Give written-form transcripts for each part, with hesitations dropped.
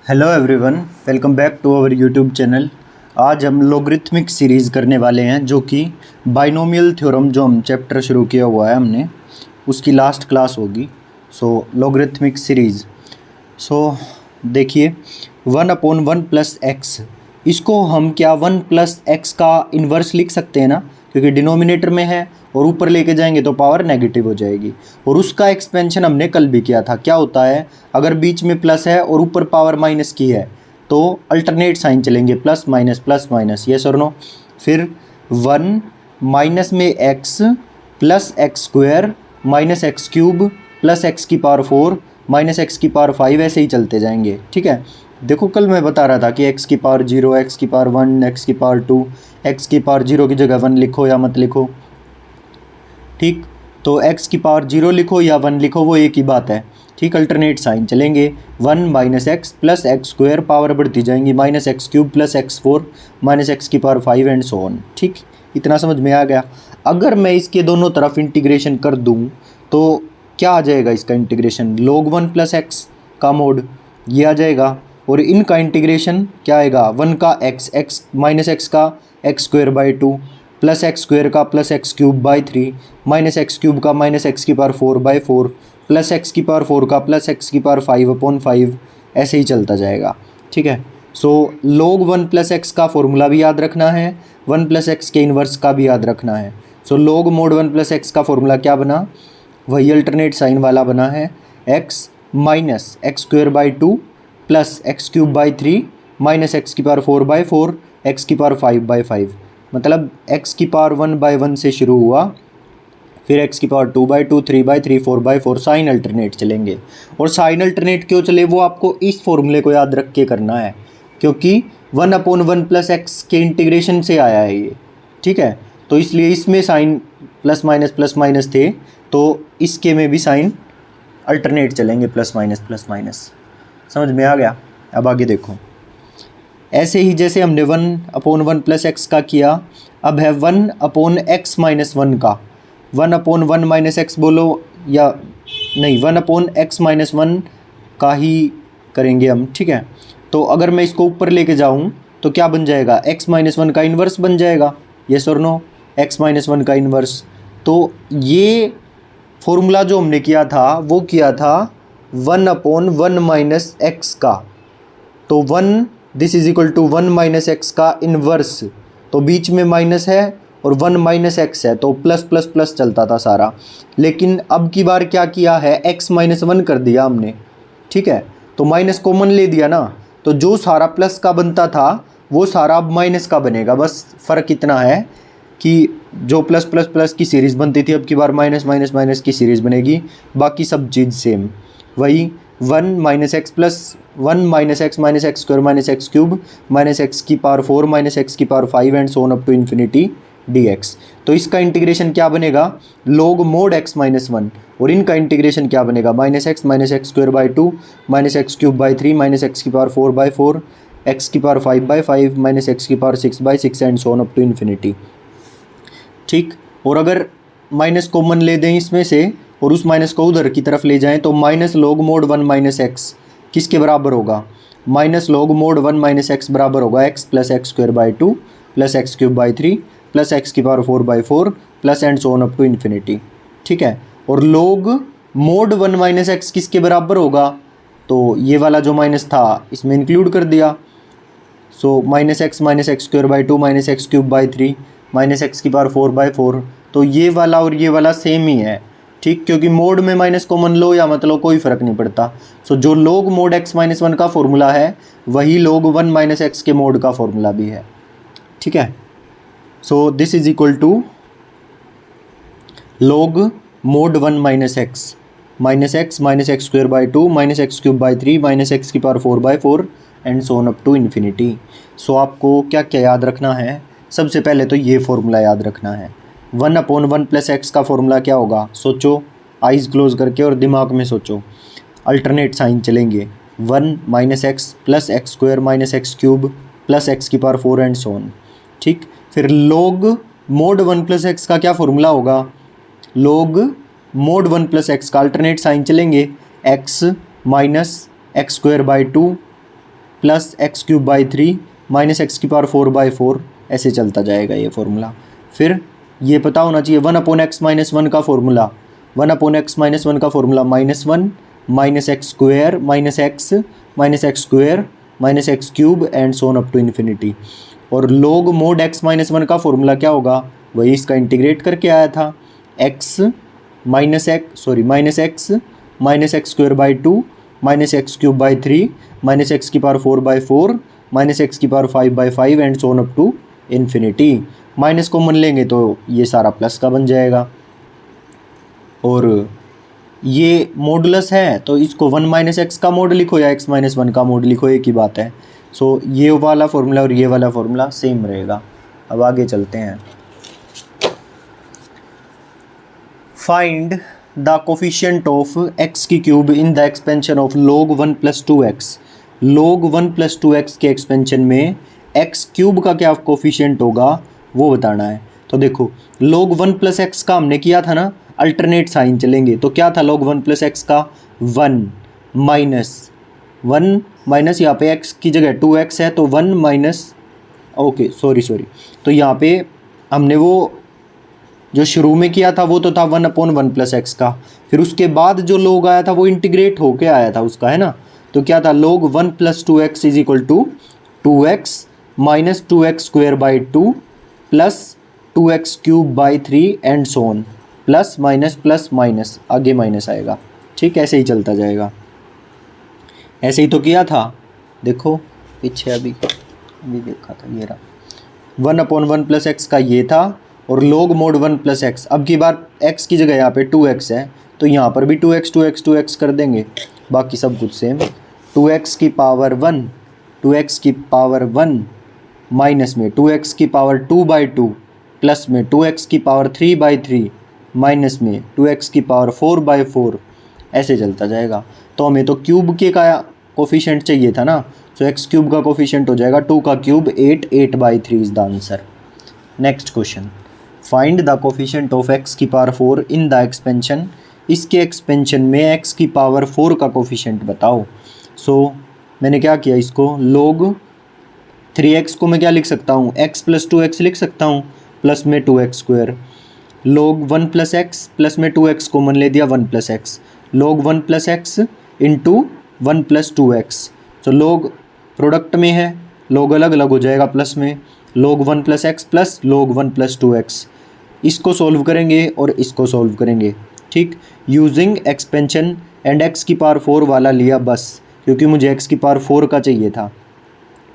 Hello everyone, welcome back to our YouTube channel. आज हम logarithmic series करने वाले हैं, जो कि बाइनोमियल थ्योरम जो हम चैप्टर शुरू किया हुआ है हमने, उसकी लास्ट क्लास होगी। सो लॉगरिथमिक सीरीज़। देखिए 1/1 + x, इसको हम क्या 1 + x का इन्वर्स लिख सकते हैं ना, क्योंकि डिनोमिनेटर में है और ऊपर लेके जाएंगे तो पावर नेगेटिव हो जाएगी। और उसका एक्सपेंशन हमने कल भी किया था। क्या होता है, अगर बीच में प्लस है और ऊपर पावर माइनस की है तो अल्टरनेट साइन चलेंगे, प्लस माइनस, यस और नो। फिर 1 माइनस में x plus x square minus x cube plus x की पावर 4 माइनस एक्स की पावर 5, ऐसे ही चलते जाएंगे। ठीक है, देखो कल मैं बता रहा था कि x की पावर 0, x की पावर 1, x की पावर 2, x की पावर 0 की जगह 1 लिखो या मत लिखो। ठीक, तो x की पावर 0 लिखो या 1 लिखो, वो एक ही बात है। ठीक, अल्टरनेट साइन चलेंगे। 1 minus x plus x square, power बढ़ती जाएंगी, minus x cube plus x 4 minus x की पावर 5 एंड सो ऑन। ठीक, इतना समझ में आ गया। अगर मैं इसके दोनों तरफ इंटीग्रेशन कर दूं तो क्या आ जाएगा इसका इंटीग्रेशन, log 1 + x का मोड, ये आ जाएगा। और इनका इंटीग्रेशन क्या आएगा, 1 का x माइनस एक्स का X square by 2 plus x square का plus x cube by 3 minus x cube का माइनस एक्स की पावर 4/4 प्लस एक्स की पावर 4 का प्लस एक्स की पावर 5/5, ऐसे ही चलता जाएगा। ठीक है, सो log 1 + x का फॉर्मूला भी याद रखना है, 1 + x के इन्वर्स का भी याद रखना है। सो log mod 1 + x का फॉर्मूला क्या बना, वही अल्टरनेट साइन वाला बना है, x minus x square by 2 plus x cube by 3 minus x की पावर 4/4 एक्स की पावर 5/5। मतलब x की पावर 1/1 से शुरू हुआ, फिर x की पावर 2/2, 3/3, 4/4, साइन अल्टरनेट चलेंगे। और साइन अल्टरनेट क्यों चले, वो आपको इस फॉर्मूले को याद रख के करना है, क्योंकि 1/1 + x के इंटीग्रेशन से आया है ये। ठीक है, तो इसलिए इसमें साइन प्लस माइनस थे, तो इसके में भी साइन अल्टरनेट चलेंगे, प्लस माइनस। समझ में आ गया। अब आगे देखो, ऐसे ही जैसे हमने 1/1 + x का किया, अब है 1/x - 1 का। 1/1 - x बोलो या नहीं, 1/x - 1 का ही करेंगे हम। ठीक है, तो अगर मैं इसको ऊपर लेके जाऊं तो क्या बन जाएगा, x - 1 का इन्वर्स बन जाएगा, यस और नो, x - 1 का इन्वर्स। तो ये फॉर्मूला जो हमने किया था वो किया था 1/1 - x का, तो 1 this is equal to 1 - x का इन्वर्स। तो बीच में माइनस है और 1 - x है, तो प्लस प्लस प्लस चलता था सारा। लेकिन अब की बार क्या किया है, x - 1 कर दिया हमने। ठीक है, तो माइनस कॉमन ले दिया ना, तो जो सारा प्लस का बनता था वो सारा अब माइनस का बनेगा। बस फ़र्क इतना है कि जो प्लस प्लस प्लस की सीरीज़ बनती थी, अब की बार माइनस माइनस माइनस की सीरीज़ बनेगी। बाकी सब चीज़ सेम वही, 1 - x plus 1 - x minus x square minus x cube minus x की पावर 4 माइनस एक्स की power 5 and so on up to infinity dx। तो इसका इंटीग्रेशन क्या बनेगा, log mod x - 1, और इनका इंटीग्रेशन क्या बनेगा, -x minus x square by 2 minus x cube by 3 minus x की पावर 4/4 एक्स की पावर 5/5 माइनस एक्स की power 6/6 and so on up to infinity. ठीक, और अगर माइनस कॉमन ले दें इसमें से और उस माइनस को उधर की तरफ ले जाएं तो माइनस log mod 1 - x किसके बराबर होगा, माइनस log mod 1 - x बराबर होगा x plus x square by 2 plus x cube by 3 plus x की power 4/4 plus and so on up to infinity. ठीक है, और log mod 1 - x किसके बराबर होगा, तो ये वाला जो माइनस था इसमें इंक्लूड कर दिया। सो -x minus x square by 2 minus x cube by 3 minus x की पावर 4/4, तो ये वाला और ये वाला सेम ही है। ठीक, क्योंकि मोड में माइनस कॉमन लो या मतलब कोई फ़र्क नहीं पड़ता। सो जो log mod x - 1 का फॉर्मूला है वही log 1 - x के मोड का फॉर्मूला भी है। ठीक है, so this is equal to log mod 1 - x minus x square by 2 minus x cube by 3 minus x की power 4/4 and so on up to infinity. So आपको क्या क्या याद रखना है, सबसे पहले तो ये फॉर्मूला याद रखना है। 1/1 + x का फॉर्मूला क्या होगा, सोचो आइज़ क्लोज करके और दिमाग में सोचो। अल्टरनेट साइन चलेंगे, 1 - x plus x square minus x cube plus x की पावर 4 एंड सो ऑन। ठीक, फिर log mod 1 + x का क्या फॉर्मूला होगा, log mod 1 + x का अल्टरनेट साइन चलेंगे, x minus x square by 2 plus x cube by 3 minus x की power 4/4, ऐसे चलता जाएगा ये फार्मूला। फिर ये पता होना चाहिए 1/x-1 का फार्मूला, 1/x-1 का formula -1 minus x square minus x square minus x cube and so on up to infinity. और log mod x-1 का फार्मूला क्या होगा, वही इसका इंटीग्रेट करके आया था, minus x square by 2 minus x cube by 3 minus x की पावर 4/4 माइनस एक्स की power 5/5 and so on up to infinity. Minus common लेंगे तो ये सारा प्लस का बन जाएगा, और ये मॉडुलस है तो इसको 1 माइनस एक्स का मोड लिखो या x-1 का मोड लिखो, एक ही बात है। सो ये वाला फार्मूला और ये वाला फार्मूला सेम रहेगा। अब आगे चलते हैं। Find the coefficient of X की cube in the expansion of log 1 + 2x। log 1 + 2x के एक्सपेंशन में एक्स क्यूब का क्या कोफिशिएंट होगा वो बताना है। तो देखो log 1 + x का हमने किया था ना, अल्टरनेट साइन चलेंगे, तो क्या था log 1 + x का 1 माइनस यहाँ पे x की जगह 2x है तो 1 माइनस ओके सॉरी तो यहाँ पे हमने वो जो शुरू में किया था वो तो था 1/1 + x का, फिर उसके बाद जो log आया था वो इंटीग्रेट होके आया था उसका, है ना। तो क्या था log 1 + 2x = 2x minus 2x square by 2 plus 2x cube by 3 and so on, plus minus आगे माइनस आएगा, ठीक, ऐसे ही चलता जाएगा। ऐसे ही तो किया था, देखो पीछे अभी देखा था, ये रहा 1/1 + x का ये था, और log mod 1 + x। अब की बार x की जगह यहाँ पे 2x है तो यहाँ पर भी 2x कर देंगे, बाकी सब कुछ सेम। 2x की पावर 1 माइनस में 2x की पावर 2/2 प्लस में 2x की पावर 3/3 माइनस में 2x की पावर 4/4, ऐसे चलता जाएगा। तो हमें तो क्यूब के का कोफिशिएंट चाहिए था ना, तो एक्स क्यूब का कोफिशिएंट हो जाएगा 2 का cube 8/3 is the answer. Next question, find the coefficient of X की पावर 4 इन द एक्सपेंशन। इसके एक्सपेंशन में एक्स की पावर 4 का कोफिशिएंट बताओ। सो मैंने क्या किया, इसको log 3x को मैं क्या लिख सकता हूँ, x + 2x लिख सकता हूँ, प्लस में 2x square, log 1 + x plus में 2x कॉमन ले दिया 1 + x, log 1 + x into 1 + 2x। तो log प्रोडक्ट में है, log अलग अलग हो जाएगा प्लस में, log 1 + x plus log 1 + 2x। इसको सॉल्व करेंगे और इसको सॉल्व करेंगे, ठीक, यूजिंग एक्सपेंशन एंड x की पावर 4 वाला लिया बस, क्योंकि मुझे x की पावर 4 का चाहिए था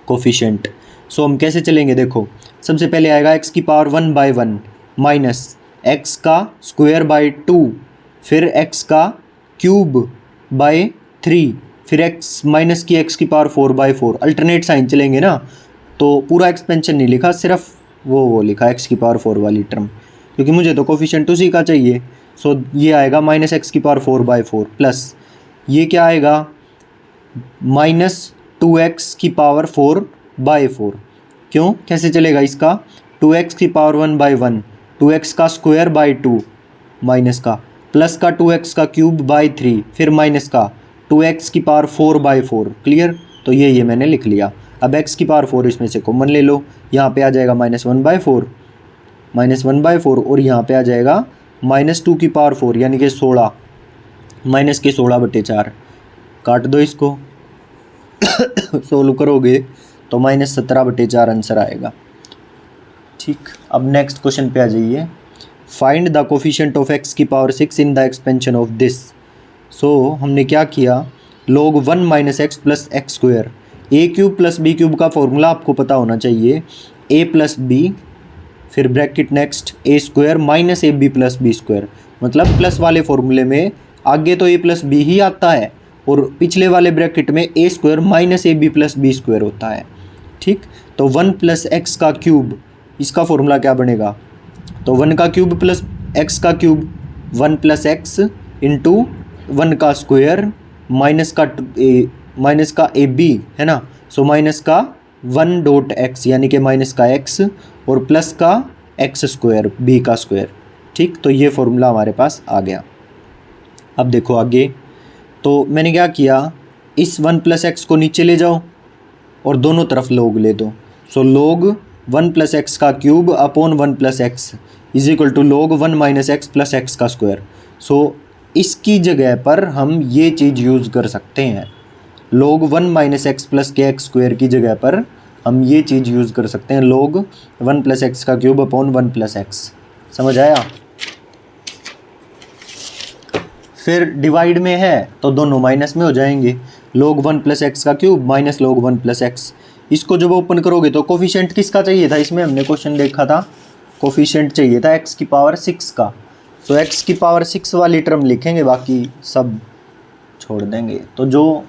कोफिशिएंट। सो हम कैसे चलेंगे, देखो सबसे पहले आएगा x की पावर 1/1 माइनस x का स्क्वायर बाई 2, फिर x का क्यूब बाई 3, फिर x माइनस की x की पावर 4/4। अल्टरनेट साइन चलेंगे ना, तो पूरा एक्सपेंशन नहीं लिखा, सिर्फ वो लिखा x की पावर 4 वाली टर्म, क्योंकि मुझे तो कोफिशिएंट उसी का चाहिए। सो ये आएगा माइनस एक्स की पावर 4/4 प्लस ये क्या आएगा -2x की पावर 4/4। क्यों, कैसे चलेगा इसका, 2x की पावर 1/1, 2x का स्क्वायर बाई 2 माइनस का, प्लस का 2x का क्यूब बाई 3, फिर माइनस का 2x की पावर 4/4। क्लियर, तो ये मैंने लिख लिया। अब x की पावर 4 इसमें से कॉमन ले लो, यहाँ पे आ जाएगा -1/4 और यहाँ पे आ जाएगा -2 की पावर 4 यानी कि 16, माइनस के 16/4। काट दो इसको सोल्व करोगे तो -17/4 आंसर आएगा, ठीक। अब नेक्स्ट क्वेश्चन पे आ जाइए। Find the coefficient of x की power 6 in the expansion of this. So हमने क्या किया, log 1 - x plus X square, a³ + b³ का फॉर्मूला आपको पता होना चाहिए, a + b फिर bracket next a² minus ab + b², मतलब प्लस वाले फॉर्मूले में आगे तो a + b ही आता है और पिछले वाले ब्रैकेट में a² माइनस ab + b² होता है, ठीक। तो 1 + x का क्यूब, इसका फॉर्मूला क्या बनेगा, तो 1 का क्यूब प्लस x का क्यूब, 1 + x इंटू 1 का स्क्वायर माइनस का ab है ना, सो माइनस का 1.x यानी कि माइनस का x और प्लस का x² b का स्क्वायर, ठीक। तो ये फॉर्मूला हमारे पास आ गया। अब देखो आगे, तो मैंने क्या किया, इस 1 + x को नीचे ले जाओ, और दोनों तरफ log ले दो। सो log 1 प्लस एक्स का cube upon 1 plus x is equal to log 1 minus x plus x का स्क्वायर। सो इसकी जगह पर हम ये चीज़ यूज़ कर सकते हैं, log 1 माइनस एक्स प्लस के एक्स स्क्वायर की जगह पर हम ये चीज़ यूज़ कर सकते हैं, log 1 प्लस एक्स का क्यूब अपॉन 1 प्लस एक्स। समझ आया? फिर डिवाइड में है तो दोनों माइनस में हो जाएंगे, log 1 प्लस एक्स का cube minus log 1 plus x. इसको जब ओपन करोगे तो कोफिशिएंट किसका चाहिए था, इसमें हमने क्वेश्चन देखा था कोफिशिएंट चाहिए था x की पावर 6 का। सो x की पावर 6 वाली टर्म लिखेंगे, बाकी सब छोड़ देंगे। तो जो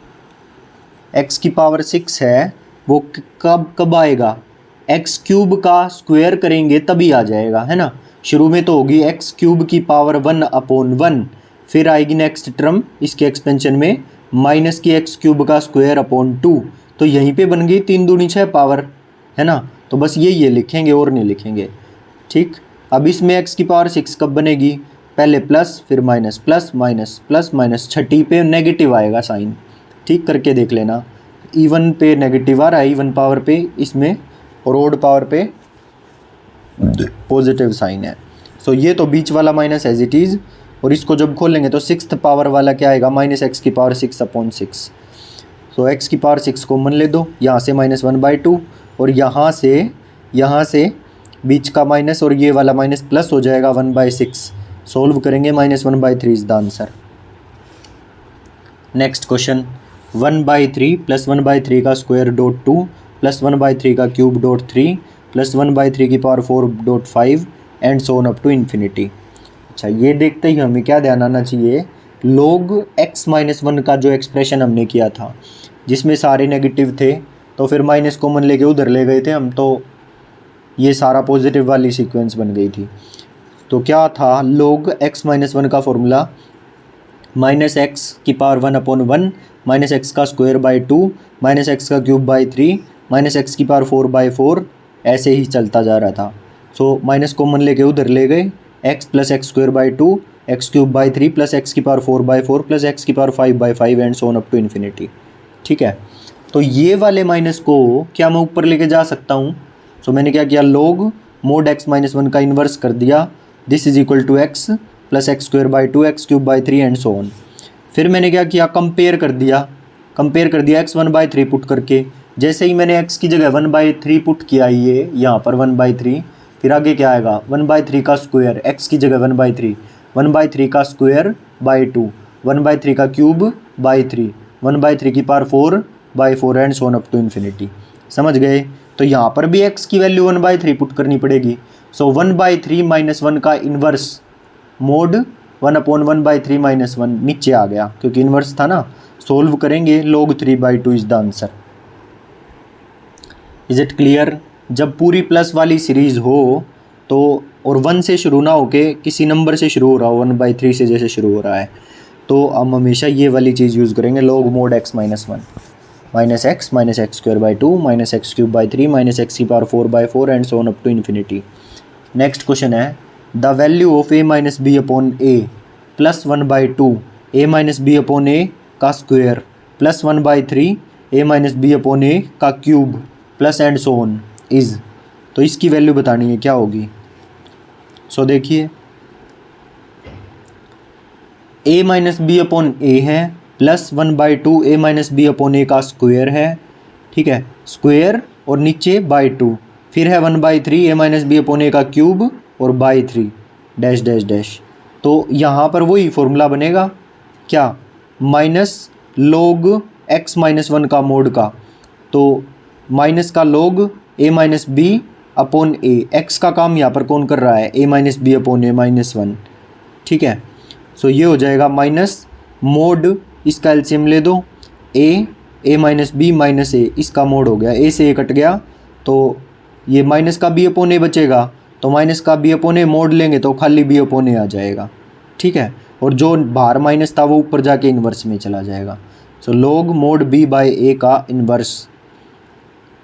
x की पावर 6 है वो कब कब आएगा, एक्स क्यूब का स्क्वायर करेंगे तभी आ जाएगा, है ना। शुरू में तो होगी एक्स क्यूब की पावर 1 अपॉन 1, फिर आएगी नेक्स्ट टर्म इसके एक्सपेंशन में माइनस की एक्स क्यूब का स्क्वायर अपॉन 2। तो यहीं पे बन गई 3 दूनी 6 पावर, है ना। तो बस ये लिखेंगे और नहीं लिखेंगे, ठीक। अब इसमें एक्स की पावर 6 कब बनेगी, पहले प्लस फिर minus, plus minus plus minus, छठी पे नेगेटिव आएगा साइन, ठीक करके देख लेना। इवन पे नेगेटिव आ रहा है, इवन पावर पे इसमें, और ओड पावर पे पॉजिटिव साइन है। सो ये तो बीच वाला माइनस एज इट इज़, और इसको जब खोलेंगे तो 6th पावर वाला क्या आएगा, माइनस एक्स की पावर 6 अपॉन 6। सो एक्स की पावर 6 कॉमन ले दो, यहाँ से -1/2 और यहाँ से बीच का माइनस और ये वाला माइनस प्लस हो जाएगा 1/6। सोल्व करेंगे -1/3 is the answer. Next question, 1/3 plus 1/3 का स्क्वायर डॉट 2 प्लस 1/3 का क्यूब डॉट 3 प्लस 1/3 की power 4 dot 5 and so on up to infinity. अच्छा, ये देखते ही हमें क्या ध्यान आना चाहिए, log x माइनस 1 का जो एक्सप्रेशन हमने किया था जिसमें सारे नेगेटिव थे, तो फिर माइनस कॉमन लेके उधर ले गए थे हम, तो ये सारा पॉजिटिव वाली सीक्वेंस बन गई थी। तो क्या था, log x माइनस 1 का फॉर्मूला माइनस एक्स की पावर 1 अपॉन 1 माइनस एक्स का स्क्वायर बाई 2 माइनस एक्स का क्यूब बाई 3 माइनस एक्स की पावर 4/4, ऐसे ही चलता जा रहा था। सो माइनस कॉमन लेके उधर ले गए, x plus x square by 2 x cube by 3 plus x की पावर 4/4 प्लस एक्स की power 5/5 and so on up to infinity, ठीक है। तो ये वाले माइनस को क्या मैं ऊपर लेके जा सकता हूँ। सो मैंने क्या किया, log mod x माइनस 1 का इन्वर्स कर दिया, this is equal to x plus x square by 2 x cube by 3 and so on. फिर मैंने क्या किया, कंपेयर कर दिया x 1/3 पुट करके। जैसे ही मैंने x की जगह 1/3 पुट किया, ये यहाँ पर 1/3, फिर आगे क्या आएगा, 1/3 का स्क्वायर, x की जगह 1/3 का स्क्वायर बाई 2 1/3 का क्यूब बाई 3 1/3 की power 4/4 and so on up to infinity. समझ गए। तो यहाँ पर भी x की वैल्यू 1/3 पुट करनी पड़ेगी। सो 1/3 माइनस 1 का इन्वर्स मोड 1 अपॉन 1/3 माइनस 1 नीचे आ गया क्योंकि इन्वर्स था ना। सोल्व करेंगे, log 3/2 is the answer. Is it clear. जब पूरी प्लस वाली सीरीज़ हो तो, और 1 से शुरू ना होके किसी नंबर से शुरू हो रहा हो, 1/3 से जैसे शुरू हो रहा है, तो हम हमेशा ये वाली चीज़ यूज़ करेंगे, log mod x minus 1 minus x square by 2 minus x cube by 3 minus x की power 4/4 and so on up to infinity. Next question है, the value of a minus B upon A plus 1/2 a minus B upon A का square plus 1/3 a minus B upon A का cube plus and so on is. तो इसकी value बतानी है क्या होगी। So देखिए, a minus B upon A है plus 1/2 a minus B upon A का स्क्वायर है, ठीक है, स्क्वायर और नीचे बाई 2, फिर है 1/3 a minus B upon A का क्यूब और बाई 3 डैश डैश डैश। तो यहाँ पर वही फॉर्मूला बनेगा क्या, माइनस log x माइनस 1 का मोड का, तो माइनस का log a minus B upon a, x का काम यहाँ पर कौन कर रहा है, a minus B upon a minus 1, ठीक है। सो ये हो जाएगा माइनस मोड, इसका एलसीएम ले दो, a माइनस बी माइनस ए, इसका मोड हो गया, a से a कट गया तो ये माइनस का बी अपॉन ए बचेगा, तो माइनस का बी अपॉन ए मोड लेंगे तो खाली बी अपॉन ए आ जाएगा, ठीक है। और जो बाहर माइनस था वो ऊपर जाके इन्वर्स में चला जाएगा। सो log mod b बाई ए का इन्वर्स,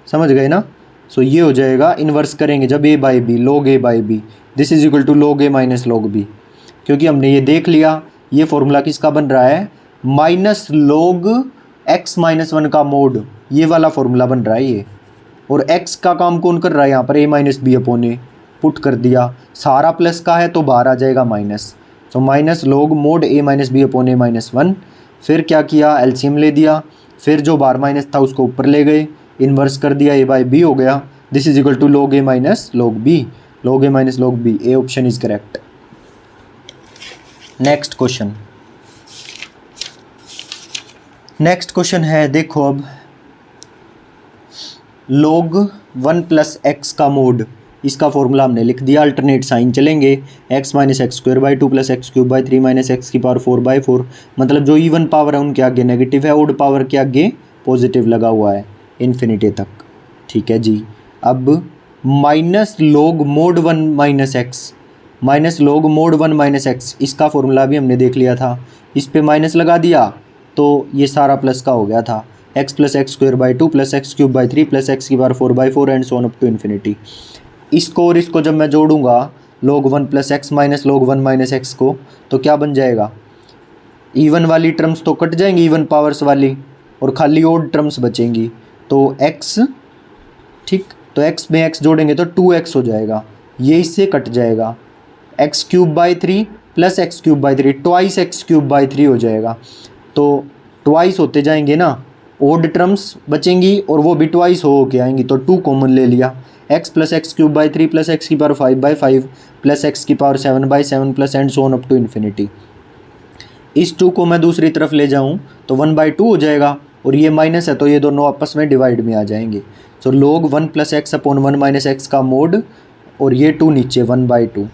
समझ गए ना। सो ये हो जाएगा, इन्वर्स करेंगे जब a by b, log a by b, this is equal to log a minus log b। क्योंकि हमने ये देख लिया ये फॉर्मूला किसका बन रहा है, minus log x minus one का मोड, ये वाला फॉर्मूला बन रहा है ये। और x का काम कौन कर रहा है यहाँ पर, a minus B upon a, put कर दिया, सारा प्लस का है तो बाहर आ जाएगा minus. So minus log mod a minus B upon a minus one. फिर क्या किया, एलसीएम ले दिया, फिर जो बाहर माइनस था उसको ऊपर ले गए, इन्वर्स कर दिया, a बाई बी हो गया। This is equal to log a minus log B, log a minus log B, A option is correct. Next question है, देखो अब log 1 प्लस एक्स का मोड, इसका फॉर्मूला हमने लिख दिया, अल्टरनेट साइन चलेंगे, x minus x square by two plus x cube by three minus x की पावर 4/4। मतलब जो इवन पावर है उनके आगे नेगेटिव है, ओड पावर के आगे पॉजिटिव लगा हुआ है इन्फिनिटी तक। ठीक है जी। अब minus log mode 1 minus x, minus log mode 1 minus x, इसका फॉर्मूला भी हमने देख लिया था, इस पे माइनस लगा दिया तो ये सारा प्लस का हो गया था, x plus x square by two plus x cube by three plus x की power 4/4 and so on up to infinity. इसको और इसको जब मैं जोड़ूंगा log 1 plus X minus log 1 minus X को, तो क्या बन जाएगा, इवन वाली टर्म्स तो कट जाएंगी, इवन पावर्स वाली, और खाली ओड टर्म्स बचेंगी। तो x, ठीक, तो x में x जोड़ेंगे तो 2x हो जाएगा, ये इससे कट जाएगा, x cube by three plus x cube by three, twice x cube by three हो जाएगा। तो ट्वाइस होते जाएंगे ना, ओड टर्म्स बचेंगी और वो भी ट्वाइस हो के आएंगी, तो 2 कॉमन ले लिया, x plus x cube by three plus x की पावर 5/5 प्लस एक्स की power 7/7 plus and so on up to infinity. इस 2 को मैं दूसरी तरफ ले जाऊँ तो 1/2 हो जाएगा, और ये माइनस है तो ये दोनों आपस में डिवाइड में आ जाएंगे। सो log 1 plus x upon 1 minus X का मोड, और ये 2 नीचे 1/2,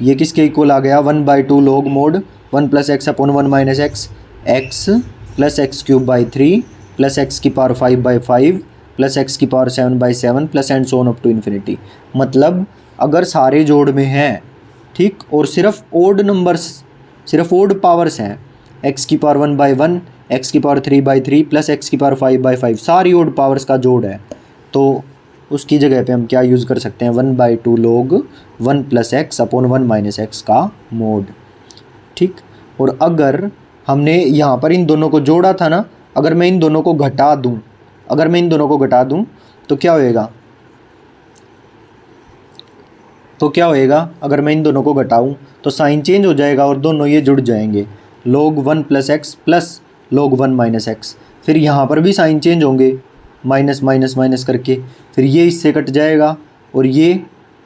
ये किसके इक्वल आ गया, 1/2 log mod 1 plus x upon 1 minus x, x plus x cube by three plus x की पावर 5/5 प्लस एक्स की power 7/7 plus and so on up to infinity. मतलब अगर सारे जोड़ में हैं, ठीक, और सिर्फ ओड नंबर्स, सिर्फ ओड पावर्स हैं, एक्स की पावर 1/1, एक्स की पावर 3/3 प्लस एक्स की पावर 5/5, सारी ओड पावर्स का जोड़ है, तो उसकी जगह पे हम क्या यूज़ कर सकते हैं, 1/2 log 1 plus x upon 1 minus X का मोड। ठीक, और अगर हमने यहाँ पर इन दोनों को जोड़ा था ना, अगर मैं इन दोनों को घटा दूँ, अगर मैं इन दोनों को घटा दूँ तो क्या होएगा, तो क्या होएगा, अगर मैं इन दोनों को घटाऊँ तो साइन चेंज हो जाएगा और दोनों ये जुड़ जाएंगे, log 1 plus x plus log 1 minus x. फिर यहाँ पर भी साइन चेंज होंगे, माइनस माइनस माइनस करके, फिर ये इससे कट जाएगा और ये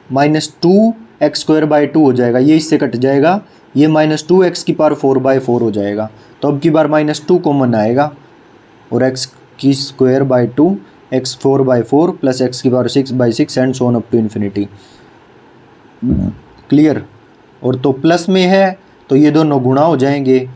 -2x स्क्वायर बाई 2 हो जाएगा, ये इससे कट जाएगा, ये -2x की पावर 4/4 हो जाएगा। तो अब की बार -2 कॉमन आएगा और x की square by 2, x 4/4 plus x की power 6/6 and so on up to infinity. Clear. और तो प्लस में है तो ये दोनों गुणा हो जाएंगे,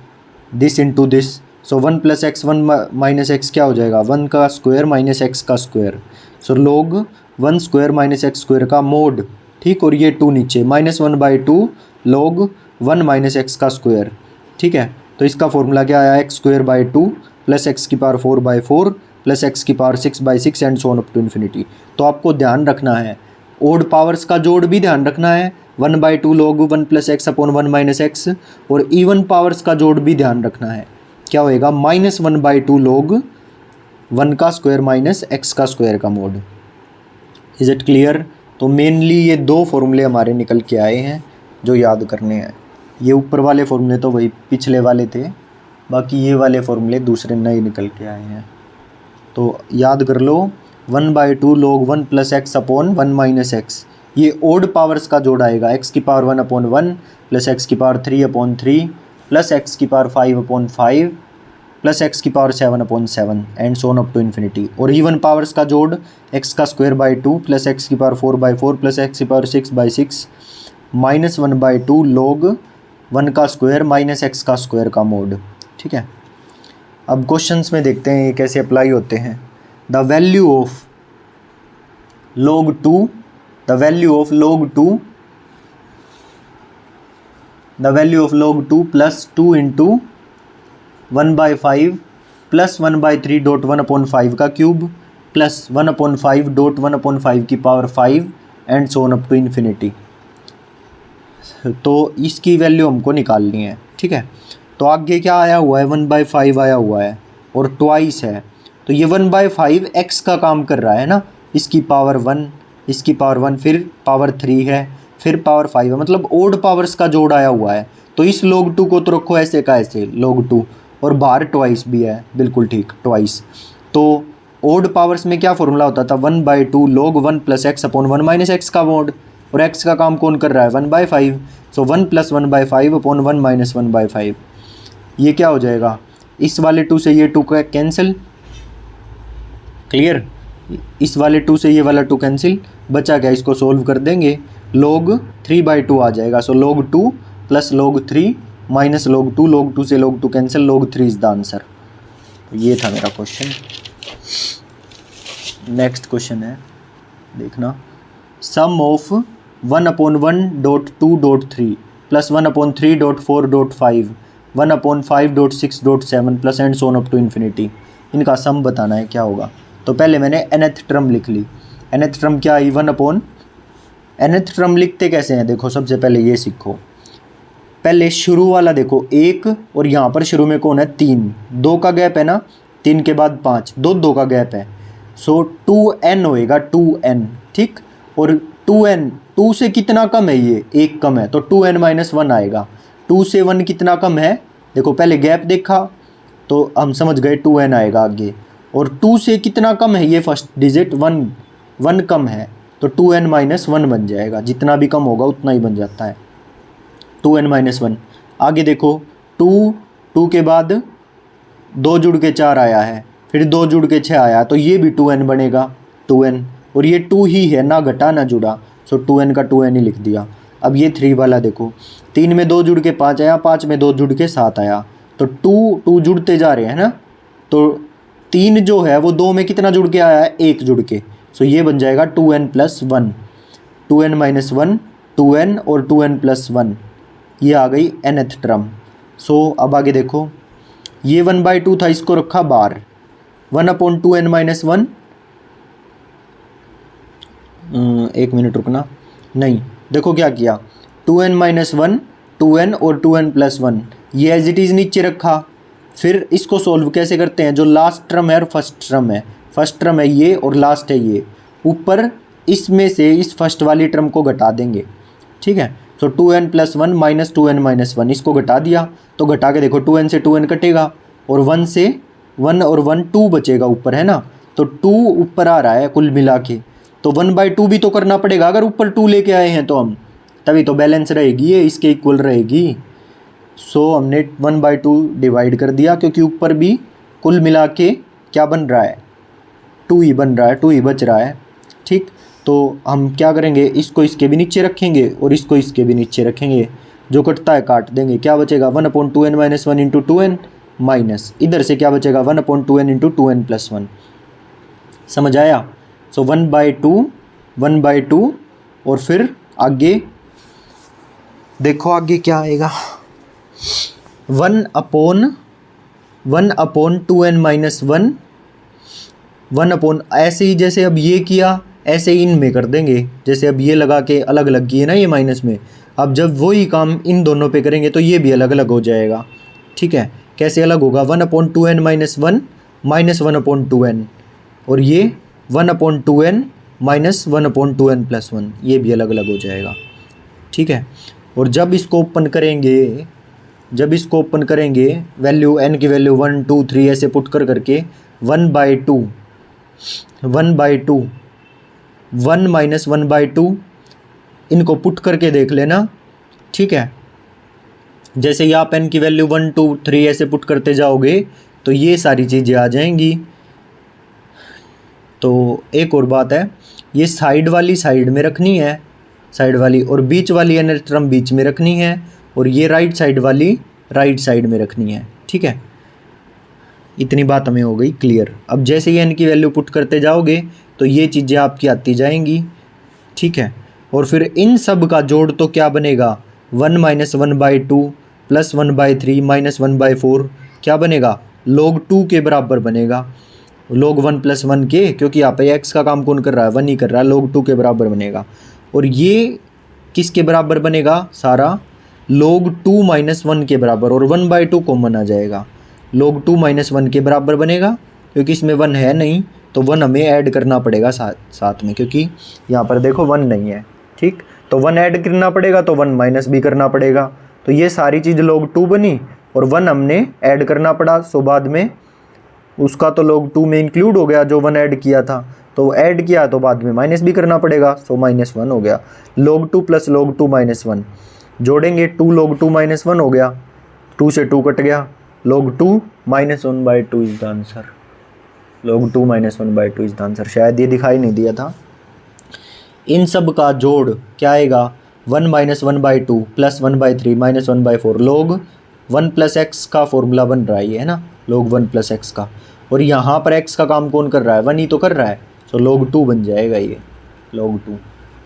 this into this. So 1 plus x 1 minus x क्या हो जाएगा, 1 का स्क्वायर माइनस एक्स का स्क्वायर। सो log 1 square minus x square का मोड, ठीक, और ये 2 नीचे, -1/2 log 1 माइनस एक्स का स्क्वायर। ठीक है, तो इसका फॉर्मूला क्या आया, x square by 2 plus x की पावर 4/4 प्लस एक्स की power 6/6 and so on up to infinity. तो आपको ध्यान रखना है, ओड पावर्स का जोड़ भी ध्यान रखना है, 1/2 log 1 plus x upon 1 minus x, और इवन पावर्स का जोड़ भी ध्यान रखना है, क्या होएगा, -1/2 log 1 का स्क्वायर माइनस एक्स का स्क्वायर का मोड। Is it clear. तो मेनली ये 2 फॉर्मूले हमारे निकल के आए हैं जो याद करने हैं। ये ऊपर वाले फॉर्मूले तो वही पिछले वाले थे, बाकी ये वाले फॉर्मूले दूसरे नए निकल के आए हैं, तो याद कर लो। 1/2 log 1 plus x upon 1 minus x, ये ओड पावर्स का जोड़ आएगा, एक्स की पावर 1/1 प्लस एक्स की पावर 3/3 प्लस एक्स की पावर 5/5 प्लस एक्स की power 7/7 and so on up to infinity. और इवन पावर्स का जोड़, एक्स का स्क्वायर बाई 2 प्लस एक्स की पावर 4/4 प्लस एक्स की पावर 6/6 -1/2 log 1 का स्क्वायर माइनस एक्स का स्क्वायर का मोड। ठीक है, अब क्वेश्चंस में देखते हैं ये कैसे अप्लाई होते हैं। The value of log 2, the value of log 2, the value of log 2 plus 2 into 1/5 plus 1/3 dot 1/5 का क्यूब प्लस 1/5 डॉट 1/5 की power 5 and so on up to infinity. तो इसकी वैल्यू हमको निकालनी है। ठीक है, तो आगे क्या आया हुआ है, 1/5 आया हुआ है, और ट्वाइस है, तो ये 1/5 x का काम कर रहा है ना, इसकी पावर 1, इसकी पावर 1, फिर पावर 3 है, फिर पावर 5 है, मतलब ओड पावर्स का जोड़ आया हुआ है। तो इस log 2 को तो रखो ऐसे का ऐसे log 2, और बाहर ट्वाइस भी है, बिल्कुल ठीक, ट्वाइस। तो ओड पावर्स में क्या फॉर्मूला होता था, 1/2 log 1 + x अपॉन 1 - x का मोड, और x का काम कौन कर रहा है, 1/5, सो 1 + 1/5 अपॉन 1 - 1/5। ये क्या हो जाएगा, इस वाले 2 से ये 2 का कैंसिल, क्लियर, इस वाले 2 से ये वाला 2 कैंसिल, बचा क्या, इसको सोल्व कर देंगे, log 3/2 आ जाएगा। सो log 2 + log 3 - log 2, log 2 से log 2 cancel, log 3 is the answer. तो ये था मेरा क्वेश्चन। नेक्स्ट क्वेश्चन है, देखना, sum of 1/1.2.3 + 1/3.4.5 1/5.6.7 plus and so on up to infinity, इनका सम बताना है क्या होगा। तो पहले मैंने nth टर्म लिख ली, nth टर्म क्या आई, nth टर्म लिखते कैसे हैं, देखो सबसे पहले ये सीखो, पहले शुरू वाला देखो 1, और यहाँ पर शुरू में कौन है, 3, 2 का गैप है ना, 3 के बाद 5, 2 का गैप है, सो 2n होएगा, 2n, ठीक, और 2n 2 से कितना कम है, ये 1 कम है, तो 2n - 1 आएगा। 2 से 1 कितना कम है, देखो पहले गैप देखा तो हम समझ गए 2n आएगा आगे, और 2 से कितना कम है, ये फर्स्ट डिजिट 1 कम है, तो 2n - 1 बन जाएगा, जितना भी कम होगा उतना ही बन जाता है, 2n - 1। आगे देखो 2 के बाद 2 जुड़ के 4 आया है, फिर 2 जुड़ के 6 आया, तो ये भी 2n बनेगा, 2n, और ये 2 ही है ना, घटा ना जुड़ा, सो 2n का 2n ही लिख दिया। अब ये 3 वाला देखो, 3 में 2 जुड़ के 5 आया, 5 में 2 जुड़ के 7 आया, तो 2 जुड़ते जा रहे हैं ना, तो 3 जो है वो 2 में कितना जुड़ के आया है, 1 जुड़ के, सो ये बन जाएगा 2n + 1, 2n - 1, 2n और 2n + 1, ये आ गई nth टर्म। सो अब आगे देखो, ये 1/2 था, इसको रखा बाहर, 1/2n - 1, 1 मिनट रुकना, नहीं देखो क्या किया, 2n - 1, 2n और 2n + 1, ये एज इट इज़ नीचे रखा। फिर इसको सोल्व कैसे करते हैं, जो लास्ट टर्म है और फर्स्ट टर्म है, फर्स्ट टर्म है ये और लास्ट है ये, ऊपर इसमें से इस फर्स्ट वाली टर्म को घटा देंगे, ठीक है। तो 2n + 1 - 2n - 1, इसको घटा दिया, तो घटा के देखो 2n से 2n कटेगा, और 1 से 1 और 1 2 बचेगा ऊपर, है ना, तो 2 ऊपर आ रहा है कुल मिला के, तो 1/2 भी तो करना पड़ेगा, अगर ऊपर 2 लेके आए हैं तो हम, तभी तो बैलेंस रहेगी, ये इसके इक्वल रहेगी। सो हमने 1/2 डिवाइड कर दिया, क्योंकि ऊपर भी कुल मिला के क्या बन रहा है, 2 ही बन रहा है, 2 ही बच रहा है, ठीक। तो हम क्या करेंगे, इसको इसके भी नीचे रखेंगे और इसको इसके भी नीचे रखेंगे, जो कटता है काट देंगे, क्या बचेगा 1/2n - 1 × 2n, माइनस इधर से क्या बचेगा 1/2n × 2n + 1, समझ आया। सो 1/2 और फिर आगे देखो आगे क्या आएगा, 1/2n - 1 ऐसे ही जैसे अब ये किया, ऐसे ही इनमें कर देंगे, जैसे अब ये लगा के अलग अलग किए ना ये माइनस में, अब जब वही काम इन दोनों पे करेंगे तो ये भी अलग अलग हो जाएगा, ठीक है। कैसे अलग होगा, 1/2n - 1 -1/2n, और ये 1/2n - 1/2n + 1, ये भी अलग अलग हो जाएगा, ठीक है। और जब इसको ओपन करेंगे, वैल्यू n की वैल्यू 1 2 3 ऐसे पुट करके 1/2 1 - 1/2 इनको पुट करके देख लेना, ठीक है। जैसे ही आप n की वैल्यू 1 2 3 ऐसे पुट करते जाओगे तो ये सारी चीज़ें आ जाएंगी। तो एक और बात है, ये साइड वाली साइड में रखनी है, साइड वाली, और बीच वाली nth टर्म बीच में रखनी है, और ये राइट साइड वाली राइट साइड में रखनी है, ठीक है। इतनी बात हमें हो गई क्लियर। अब जैसे ही n की वैल्यू पुट करते जाओगे तो ये चीज़ें आपकी आती जाएंगी, ठीक है। और फिर इन सब का जोड़ तो क्या बनेगा, 1 - 1/2 + 1/3 - 1/4 क्या बनेगा, log 2 के बराबर बनेगा, log 1 + 1 के, क्योंकि यहाँ पे x का काम कौन कर रहा है, 1 ही कर रहा है, log 2 के बराबर बनेगा। और ये किसके बराबर बनेगा, सारा log 2 - 1 के बराबर, और 1/2 कॉमन आ जाएगा, log 2 माइनस 1 के बराबर बनेगा, क्योंकि इसमें 1 है नहीं तो 1 हमें ऐड करना पड़ेगा साथ में, क्योंकि यहाँ पर देखो 1 नहीं है, ठीक। तो 1 ऐड करना पड़ेगा तो 1 माइनस भी करना पड़ेगा। तो ये सारी चीज़ log 2 बनी और 1 हमने ऐड करना पड़ा। सो बाद में उसका तो log 2 में इंक्लूड हो गया जो 1 ऐड किया था, तो ऐड किया तो बाद में माइनस भी करना पड़ेगा। सो -1 हो गया। log 2 प्लस log 2 माइनस 1 जोड़ेंगे, 2 log 2 माइनस 1 हो गया, 2 से 2 कट गया। log 2 minus 1/2 is the answer. log 2 minus 1/2 is the answer. शायद ये दिखाई नहीं दिया था। इन सब का जोड़ क्या आएगा, 1 minus 1/2 plus 1/3 minus 1/4 log 1 plus x का फॉर्मूला बन रहा है ये, है ना, log 1 प्लस एक्स का। और यहाँ पर x का काम कौन कर रहा है, 1 ही तो कर रहा है। सो log 2 बन जाएगा ये, log 2।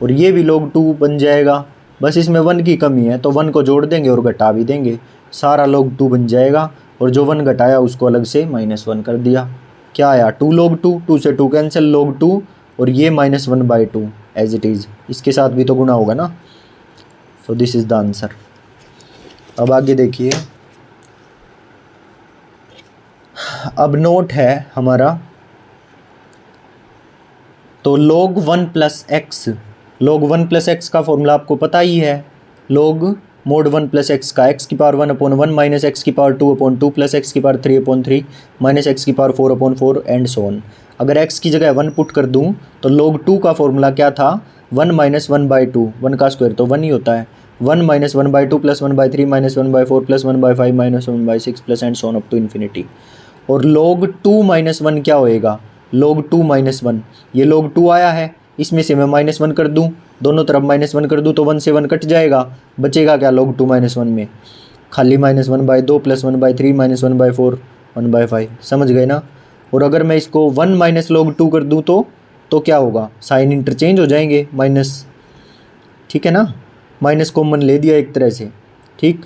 और ये भी log 2 बन जाएगा, बस इसमें 1 की कमी है तो 1 को जोड़ देंगे और घटा भी देंगे, सारा log 2 बन जाएगा। और जो 1 घटाया उसको अलग से -1 कर दिया। क्या आया, 2 log 2, 2 से 2 कैंसिल, log 2 और ये -1/2 एज इट इज़, इसके साथ भी तो गुना होगा ना। So this is the answer. अब आगे देखिए, अब नोट है हमारा, तो log 1 plus x, log 1 plus x का फॉर्मूला आपको पता ही है, log mod 1 प्लस एक्स का x की पावर 1/1 माइनस एक्स की पावर 2/2 प्लस एक्स की पावर 3/3 माइनस एक्स की पावर 4/4 एंड सो ऑन। अगर x की जगह 1 पुट कर दूं तो log 2 का फॉर्मूला क्या था, 1 माइनस 1/2, 1 का स्क्वायर तो 1 ही होता है, 1 minus 1/2 plus 1/3 minus 1/4 plus 1/5 minus 1/6 plus and so on up to infinity. और log 2 माइनस 1 क्या होएगा, log 2 माइनस 1, ये log 2 आया है, इसमें से मैं -1 कर दूं, दोनों तरफ -1 कर दूं तो 1 से 1 कट जाएगा, बचेगा क्या log 2 माइनस 1 में, खाली -1/2 प्लस 1/3 माइनस 1/4 1/5, समझ गए ना। और अगर मैं इसको 1 माइनस log 2 कर दूं तो क्या होगा, साइन इंटरचेंज हो जाएंगे माइनस, ठीक है ना, माइनस कॉमन ले दिया एक तरह से, ठीक।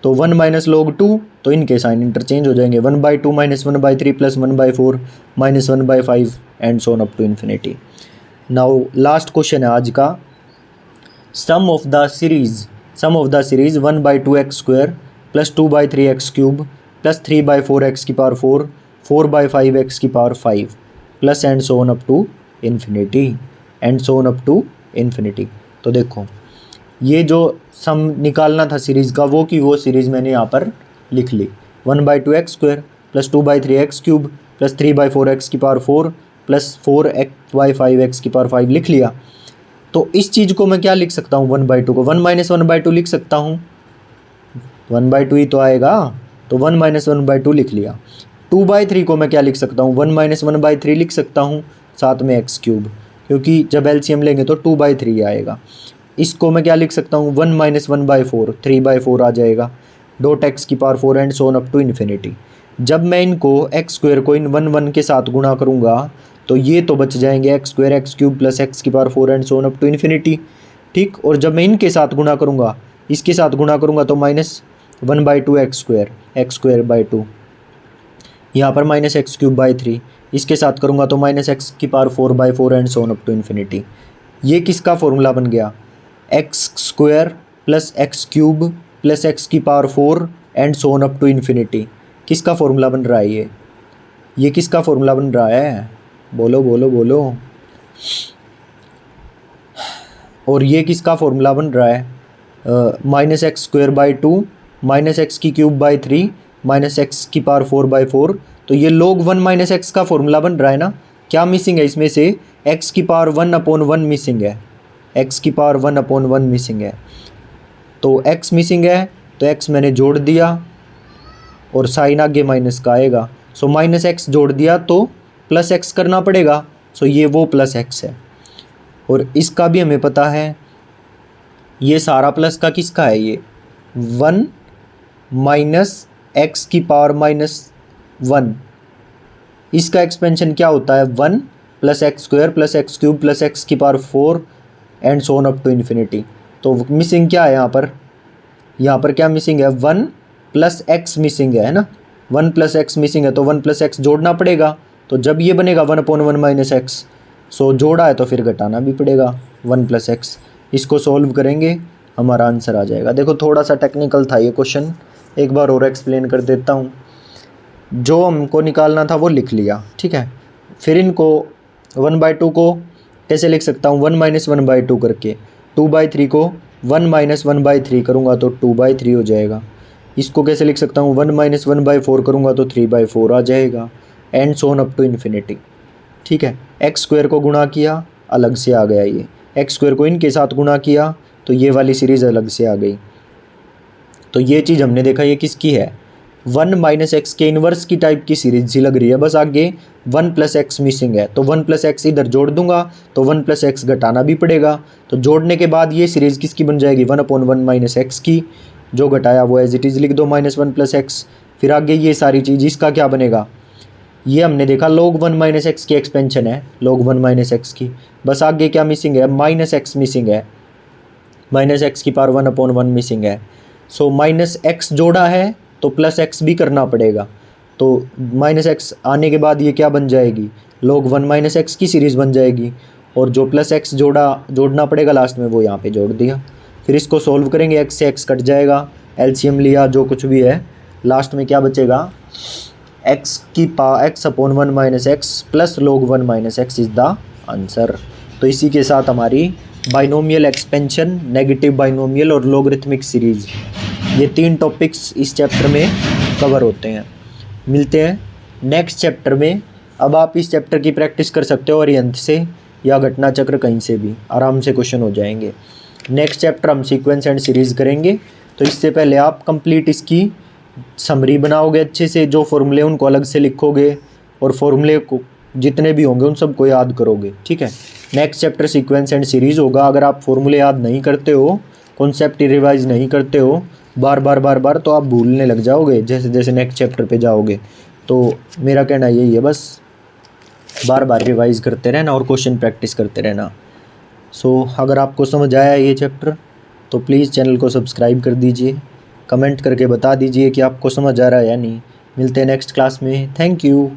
तो 1 माइनस log 2 तो इनके साइन इंटरचेंज हो जाएंगे, 1/2 minus 1/3 plus 1/4 minus 1/5 and so on up to infinity. Now last question है आज का, sum of the series 1/2x² plus 2/3x³ plus 3/4x की पावर 4 4/5x की power 5 plus and so on up to infinity. तो देखो ये जो सम निकालना था सीरीज़ का, वो की वो सीरीज़ मैंने यहाँ पर लिख ली, 1/2x² plus 2/3x³ plus 3/4x की पावर 4 प्लस 4/5x की पावर 5 लिख लिया। तो इस चीज़ को मैं क्या लिख सकता हूँ, 1/2 को 1 माइनस 1/2 लिख सकता हूँ, 1/2 ही तो आएगा, तो 1 माइनस 1/2 लिख लिया। 2/3 को मैं क्या लिख सकता हूँ, 1 माइनस 1/3 लिख सकता हूँ, साथ में x³, क्योंकि जब एलसीएम लेंगे तो 2/3 आएगा। इसको मैं क्या लिख सकता हूँ, 1 माइनस 1/4 3/4 आ जाएगा, डॉट x की power 4 and so on up to infinity. जब मैं इनको x² को इन 1 के साथ गुणा करूँगा तो ये तो बच जाएंगे x² x³ प्लस x की power 4 and so on up to infinity, ठीक। और जब मैं इनके साथ गुणा करूँगा, इसके साथ गुणा करूँगा तो -1/2 x²/2, यहाँ पर -x³/3, इसके साथ करूँगा तो -x की power 4/4 and so on up to infinity. ये किसका फॉर्मूला बन गया, x² plus x³ plus x की power 4 and so on up to infinity. किसका फॉर्मूला बन रहा है ये किसका फॉर्मूला बन रहा है, बोलो बोलो बोलो। और ये किसका फॉर्मूला बन रहा है, -x²/2 minus x³/3 minus x की पावर 4/4। तो ये log 1 माइनस x का फॉर्मूला बन रहा है ना। क्या मिसिंग है इसमें से, x की पावर 1/1 मिसिंग है, x की पावर 1/1 मिसिंग है। तो x मिसिंग है तो x मैंने जोड़ दिया और साइन आगे माइनस का आएगा। सो -x जोड़ दिया तो प्लस x करना पड़ेगा। सो ये वो प्लस x है। और इसका भी हमें पता है, ये सारा प्लस का किसका है, ये 1 माइनस x की पावर -1, इसका एक्सपेंशन क्या होता है, 1 plus x² plus x³ plus x की power 4 and so on up to infinity. तो मिसिंग क्या है यहाँ पर क्या मिसिंग है, 1 प्लस x मिसिंग है ना, 1 प्लस x मिसिंग है तो 1 प्लस x जोड़ना पड़ेगा। तो जब ये बनेगा 1/1 माइनस x, सो जोड़ा है तो फिर घटाना भी पड़ेगा 1 प्लस x। इसको सॉल्व करेंगे हमारा आंसर आ जाएगा। देखो थोड़ा सा टेक्निकल था ये क्वेश्चन, एक बार और एक्सप्लेन कर देता हूँ। जो हमको निकालना था वो लिख लिया, ठीक है। फिर इनको 1/2 को कैसे लिख सकता हूँ, 1 - 1/2 करके। 2/3 को 1 - 1/3 करूँगा तो 2/3 हो जाएगा। इसको कैसे लिख सकता हूँ, 1 - 1/4 करूँगा तो 3/4 आ जाएगा, and so on up to infinity, ठीक है। x² को गुणा किया, अलग से आ गया ये। x² को इनके साथ गुणा किया तो ये वाली सीरीज़ अलग से आ गई। तो ये चीज़ हमने देखा ये किसकी है, 1 - x के इन्वर्स की टाइप की सीरीज सी लग रही है, बस आगे 1 + x मिसिंग है। तो 1 + x इधर जोड़ दूंगा तो 1 + x घटाना भी पड़ेगा। तो जोड़ने के बाद ये सीरीज़ किसकी बन जाएगी, 1/1 - x की। जो घटाया वो एज इट इज़ लिख दो, -1 + x। फिर आगे ये सारी चीज़ इसका क्या बनेगा, ये हमने देखा log 1 - x की एक्सपेंशन है, log 1 - x की। बस आगे क्या मिसिंग है, -x मिसिंग है, -x की पावर 1/1 मिसिंग है। सो -x जोड़ा है तो +x भी करना पड़ेगा। तो -x आने के बाद ये क्या बन जाएगी, log 1 - x की सीरीज़ बन जाएगी। और जो +x जोड़ना पड़ेगा लास्ट में वो यहाँ पे जोड़ दिया। फिर इसको सोल्व करेंगे, x से x कट जाएगा, एलसीएम लिया, जो कुछ भी है, लास्ट में क्या बचेगा, x/1 - x + log 1 - x is the answer. तो इसी के साथ हमारी बाइनोमियल एक्सपेंशन, नेगेटिव बाइनोमियल और लॉगरिथमिक सीरीज़, ये 3 टॉपिक्स इस चैप्टर में कवर होते हैं। मिलते हैं नेक्स्ट चैप्टर में। अब आप इस चैप्टर की प्रैक्टिस कर सकते हो अरिहंत से या घटना चक्र, कहीं से भी आराम से क्वेश्चन हो जाएंगे। नेक्स्ट चैप्टर हम सीक्वेंस एंड सीरीज़ करेंगे। तो इससे पहले आप कंप्लीट इसकी समरी बनाओगे अच्छे से, जो फॉर्मूले उनको अलग से लिखोगे और फॉर्मूले को जितने भी होंगे उन सबको याद करोगे, ठीक है। Next chapter sequence and series होगा। अगर आप फॉर्मूले याद नहीं करते हो, कॉन्सेप्ट रिवाइज नहीं करते हो बार बार तो आप भूलने लग जाओगे जैसे जैसे नेक्स्ट चैप्टर पे जाओगे। तो मेरा कहना यही है, बस बार बार रिवाइज करते रहना और क्वेश्चन प्रैक्टिस करते रहना। अगर आपको समझ आया ये चैप्टर तो प्लीज़ चैनल को सब्सक्राइब कर दीजिए, कमेंट करके बता दीजिए कि आपको समझ आ रहा है या नहीं। मिलते हैं नेक्स्ट क्लास में। Thank you.